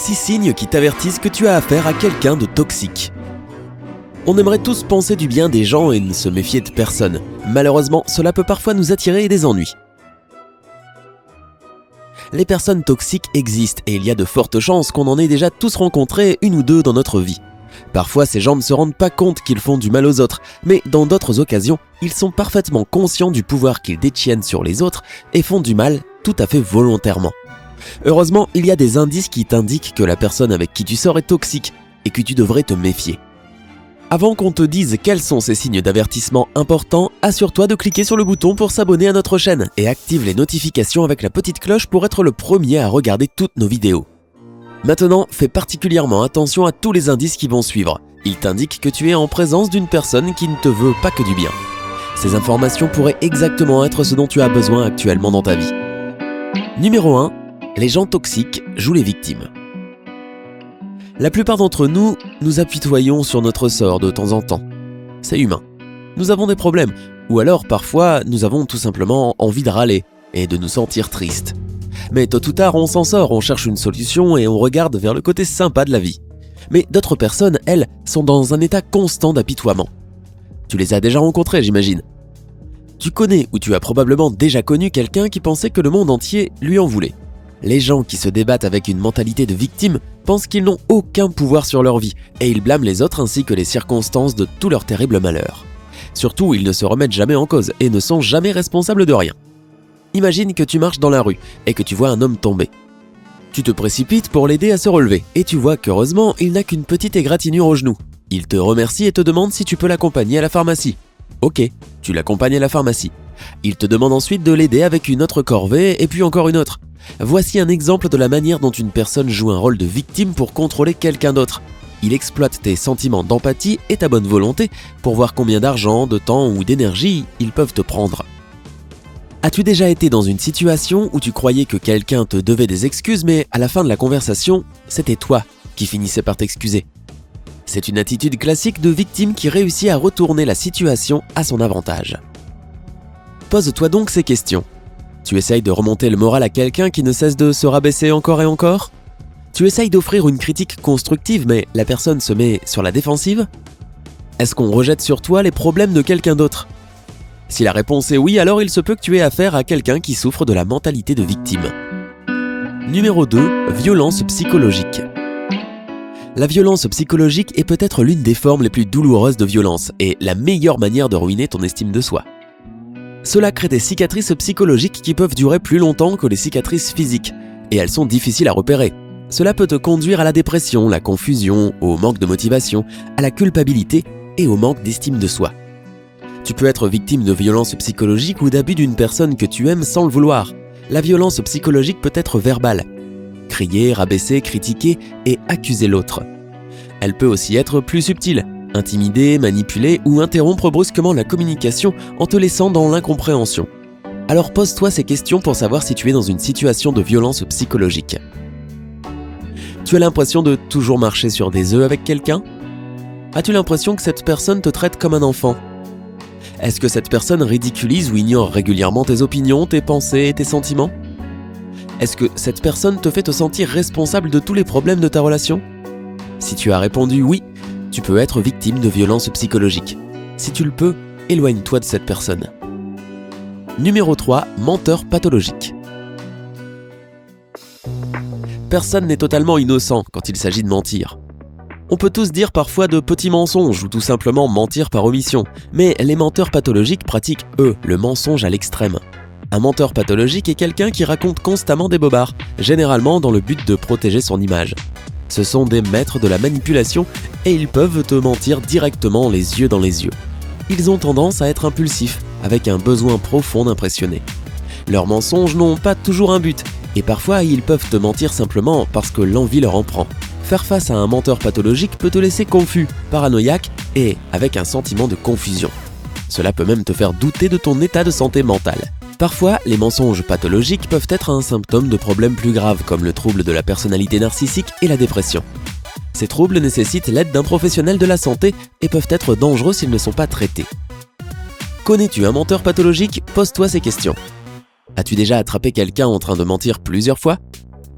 6 signes qui t'avertissent que tu as affaire à quelqu'un de toxique. On aimerait tous penser du bien des gens et ne se méfier de personne. Malheureusement, cela peut parfois nous attirer des ennuis. Les personnes toxiques existent et il y a de fortes chances qu'on en ait déjà tous rencontré une ou deux dans notre vie. Parfois, ces gens ne se rendent pas compte qu'ils font du mal aux autres, mais dans d'autres occasions, ils sont parfaitement conscients du pouvoir qu'ils détiennent sur les autres et font du mal tout à fait volontairement. Heureusement, il y a des indices qui t'indiquent que la personne avec qui tu sors est toxique et que tu devrais te méfier. Avant qu'on te dise quels sont ces signes d'avertissement importants, assure-toi de cliquer sur le bouton pour s'abonner à notre chaîne et active les notifications avec la petite cloche pour être le premier à regarder toutes nos vidéos. Maintenant, fais particulièrement attention à tous les indices qui vont suivre. Ils t'indiquent que tu es en présence d'une personne qui ne te veut pas que du bien. Ces informations pourraient exactement être ce dont tu as besoin actuellement dans ta vie. Numéro 1. Les gens toxiques jouent les victimes. La plupart d'entre nous, nous apitoyons sur notre sort de temps en temps. C'est humain. Nous avons des problèmes, ou alors parfois nous avons tout simplement envie de râler et de nous sentir tristes. Mais tôt ou tard, on s'en sort, on cherche une solution et on regarde vers le côté sympa de la vie. Mais d'autres personnes, elles, sont dans un état constant d'apitoiement. Tu les as déjà rencontrées, j'imagine. Tu connais ou tu as probablement déjà connu quelqu'un qui pensait que le monde entier lui en voulait. Les gens qui se débattent avec une mentalité de victime pensent qu'ils n'ont aucun pouvoir sur leur vie et ils blâment les autres ainsi que les circonstances de tout leur terrible malheur. Surtout, ils ne se remettent jamais en cause et ne sont jamais responsables de rien. Imagine que tu marches dans la rue et que tu vois un homme tomber. Tu te précipites pour l'aider à se relever et tu vois qu'heureusement, il n'a qu'une petite égratignure au genou. Il te remercie et te demande si tu peux l'accompagner à la pharmacie. Ok, tu l'accompagnes à la pharmacie. Il te demande ensuite de l'aider avec une autre corvée et puis encore une autre. Voici un exemple de la manière dont une personne joue un rôle de victime pour contrôler quelqu'un d'autre. Il exploite tes sentiments d'empathie et ta bonne volonté pour voir combien d'argent, de temps ou d'énergie ils peuvent te prendre. As-tu déjà été dans une situation où tu croyais que quelqu'un te devait des excuses, mais à la fin de la conversation, c'était toi qui finissais par t'excuser? C'est une attitude classique de victime qui réussit à retourner la situation à son avantage. Pose-toi donc ces questions. Tu essayes de remonter le moral à quelqu'un qui ne cesse de se rabaisser encore et encore? Tu essayes d'offrir une critique constructive, mais la personne se met sur la défensive? Est-ce qu'on rejette sur toi les problèmes de quelqu'un d'autre? Si la réponse est oui, alors il se peut que tu aies affaire à quelqu'un qui souffre de la mentalité de victime. Numéro 2. Violence psychologique. La violence psychologique est peut-être l'une des formes les plus douloureuses de violence et la meilleure manière de ruiner ton estime de soi. Cela crée des cicatrices psychologiques qui peuvent durer plus longtemps que les cicatrices physiques, et elles sont difficiles à repérer. Cela peut te conduire à la dépression, la confusion, au manque de motivation, à la culpabilité et au manque d'estime de soi. Tu peux être victime de violences psychologiques ou d'abus d'une personne que tu aimes sans le vouloir. La violence psychologique peut être verbale. Crier, rabaisser, critiquer et accuser l'autre. Elle peut aussi être plus subtile. Intimider, manipuler ou interrompre brusquement la communication en te laissant dans l'incompréhension. Alors pose-toi ces questions pour savoir si tu es dans une situation de violence psychologique. Tu as l'impression de toujours marcher sur des œufs avec quelqu'un? As-tu l'impression que cette personne te traite comme un enfant? Est-ce que cette personne ridiculise ou ignore régulièrement tes opinions, tes pensées et tes sentiments? Est-ce que cette personne te fait te sentir responsable de tous les problèmes de ta relation? Si tu as répondu oui, tu peux être victime de violences psychologiques. Si tu le peux, éloigne-toi de cette personne. Numéro 3. Menteur pathologique. Personne n'est totalement innocent quand il s'agit de mentir. On peut tous dire parfois de petits mensonges ou tout simplement mentir par omission, mais les menteurs pathologiques pratiquent, eux, le mensonge à l'extrême. Un menteur pathologique est quelqu'un qui raconte constamment des bobards, généralement dans le but de protéger son image. Ce sont des maîtres de la manipulation et ils peuvent te mentir directement les yeux dans les yeux. Ils ont tendance à être impulsifs, avec un besoin profond d'impressionner. Leurs mensonges n'ont pas toujours un but, et parfois ils peuvent te mentir simplement parce que l'envie leur en prend. Faire face à un menteur pathologique peut te laisser confus, paranoïaque et avec un sentiment de confusion. Cela peut même te faire douter de ton état de santé mentale. Parfois, les mensonges pathologiques peuvent être un symptôme de problèmes plus graves comme le trouble de la personnalité narcissique et la dépression. Ces troubles nécessitent l'aide d'un professionnel de la santé et peuvent être dangereux s'ils ne sont pas traités. Connais-tu un menteur pathologique? Pose-toi ces questions. As-tu déjà attrapé quelqu'un en train de mentir plusieurs fois?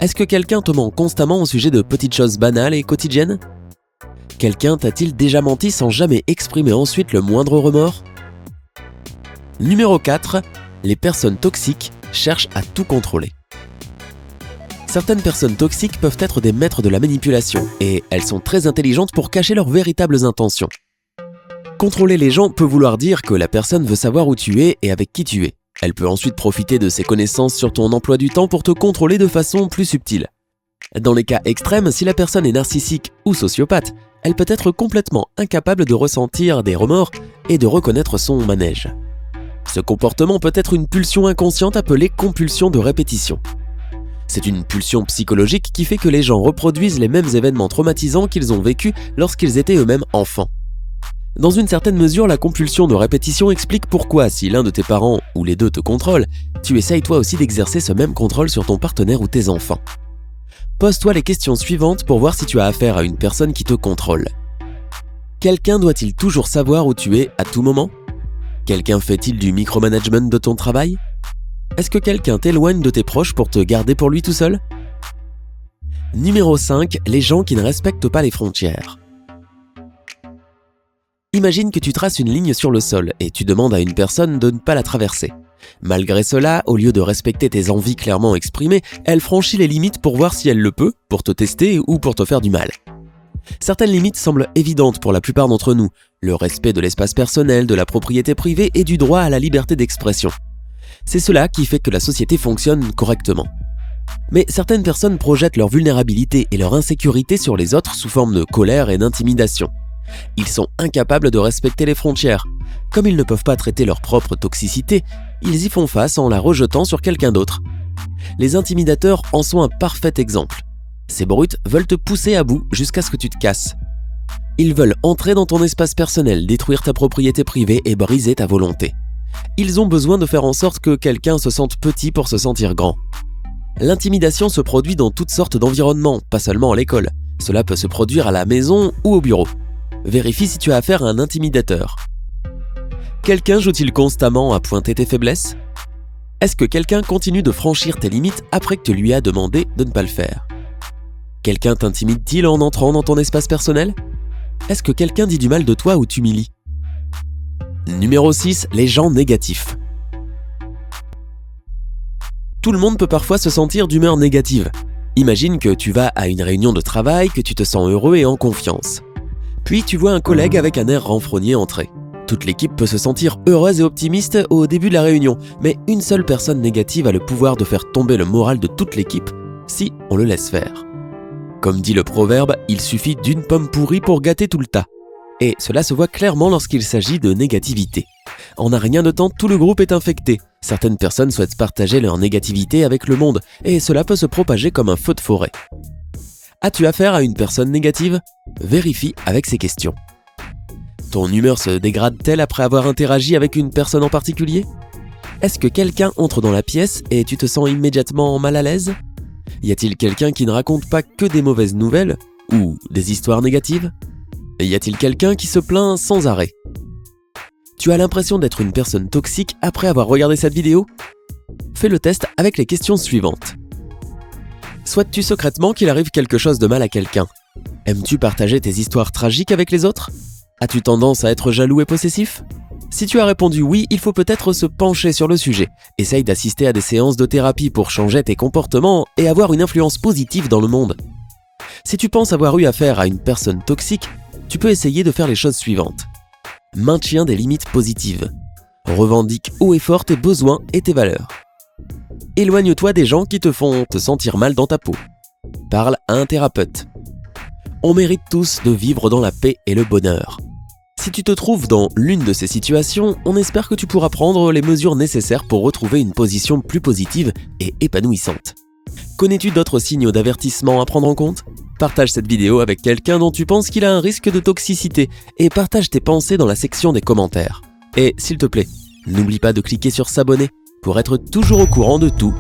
Est-ce que quelqu'un te ment constamment au sujet de petites choses banales et quotidiennes? Quelqu'un t'a-t-il déjà menti sans jamais exprimer ensuite le moindre remords? Numéro 4. Les personnes toxiques cherchent à tout contrôler. Certaines personnes toxiques peuvent être des maîtres de la manipulation et elles sont très intelligentes pour cacher leurs véritables intentions. Contrôler les gens peut vouloir dire que la personne veut savoir où tu es et avec qui tu es. Elle peut ensuite profiter de ses connaissances sur ton emploi du temps pour te contrôler de façon plus subtile. Dans les cas extrêmes, si la personne est narcissique ou sociopathe, elle peut être complètement incapable de ressentir des remords et de reconnaître son manège. Ce comportement peut être une pulsion inconsciente appelée compulsion de répétition. C'est une pulsion psychologique qui fait que les gens reproduisent les mêmes événements traumatisants qu'ils ont vécus lorsqu'ils étaient eux-mêmes enfants. Dans une certaine mesure, la compulsion de répétition explique pourquoi, si l'un de tes parents ou les deux te contrôle, tu essayes toi aussi d'exercer ce même contrôle sur ton partenaire ou tes enfants. Pose-toi les questions suivantes pour voir si tu as affaire à une personne qui te contrôle. Quelqu'un doit-il toujours savoir où tu es à tout moment? Quelqu'un fait-il du micromanagement de ton travail? Est-ce que quelqu'un t'éloigne de tes proches pour te garder pour lui tout seul? Numéro 5. Les gens qui ne respectent pas les frontières. Imagine que tu traces une ligne sur le sol et tu demandes à une personne de ne pas la traverser. Malgré cela, au lieu de respecter tes envies clairement exprimées, elle franchit les limites pour voir si elle le peut, pour te tester ou pour te faire du mal. Certaines limites semblent évidentes pour la plupart d'entre nous, le respect de l'espace personnel, de la propriété privée et du droit à la liberté d'expression. C'est cela qui fait que la société fonctionne correctement. Mais certaines personnes projettent leur vulnérabilité et leur insécurité sur les autres sous forme de colère et d'intimidation. Ils sont incapables de respecter les frontières. Comme ils ne peuvent pas traiter leur propre toxicité, ils y font face en la rejetant sur quelqu'un d'autre. Les intimidateurs en sont un parfait exemple. Ces brutes veulent te pousser à bout jusqu'à ce que tu te casses. Ils veulent entrer dans ton espace personnel, détruire ta propriété privée et briser ta volonté. Ils ont besoin de faire en sorte que quelqu'un se sente petit pour se sentir grand. L'intimidation se produit dans toutes sortes d'environnements, pas seulement à l'école. Cela peut se produire à la maison ou au bureau. Vérifie si tu as affaire à un intimidateur. Quelqu'un joue-t-il constamment à pointer tes faiblesses? Est-ce que quelqu'un continue de franchir tes limites après que tu lui as demandé de ne pas le faire? Quelqu'un t'intimide-t-il en entrant dans ton espace personnel? Est-ce que quelqu'un dit du mal de toi ou t'humilie? Numéro 6. Les gens négatifs. Tout le monde peut parfois se sentir d'humeur négative. Imagine que tu vas à une réunion de travail, que tu te sens heureux et en confiance. Puis tu vois un collègue avec un air renfrogné entrer. Toute l'équipe peut se sentir heureuse et optimiste au début de la réunion, mais une seule personne négative a le pouvoir de faire tomber le moral de toute l'équipe si on le laisse faire. Comme dit le proverbe, il suffit d'une pomme pourrie pour gâter tout le tas. Et cela se voit clairement lorsqu'il s'agit de négativité. En un rien de temps, tout le groupe est infecté. Certaines personnes souhaitent partager leur négativité avec le monde, et cela peut se propager comme un feu de forêt. As-tu affaire à une personne négative? Vérifie avec ces questions. Ton humeur se dégrade-t-elle après avoir interagi avec une personne en particulier? Est-ce que quelqu'un entre dans la pièce et tu te sens immédiatement mal à l'aise? Y a-t-il quelqu'un qui ne raconte pas que des mauvaises nouvelles ou des histoires négatives? Y a-t-il quelqu'un qui se plaint sans arrêt? Tu as l'impression d'être une personne toxique après avoir regardé cette vidéo? Fais le test avec les questions suivantes. Souhaites-tu secrètement qu'il arrive quelque chose de mal à quelqu'un? Aimes-tu partager tes histoires tragiques avec les autres? As-tu tendance à être jaloux et possessif? Si tu as répondu oui, il faut peut-être se pencher sur le sujet. Essaye d'assister à des séances de thérapie pour changer tes comportements et avoir une influence positive dans le monde. Si tu penses avoir eu affaire à une personne toxique, tu peux essayer de faire les choses suivantes. Maintiens des limites positives. Revendique haut et fort tes besoins et tes valeurs. Éloigne-toi des gens qui te font te sentir mal dans ta peau. Parle à un thérapeute. On mérite tous de vivre dans la paix et le bonheur. Si tu te trouves dans l'une de ces situations, on espère que tu pourras prendre les mesures nécessaires pour retrouver une position plus positive et épanouissante. Connais-tu d'autres signaux d'avertissement à prendre en compte? Partage cette vidéo avec quelqu'un dont tu penses qu'il a un risque de toxicité et partage tes pensées dans la section des commentaires. Et s'il te plaît, n'oublie pas de cliquer sur s'abonner pour être toujours au courant de tout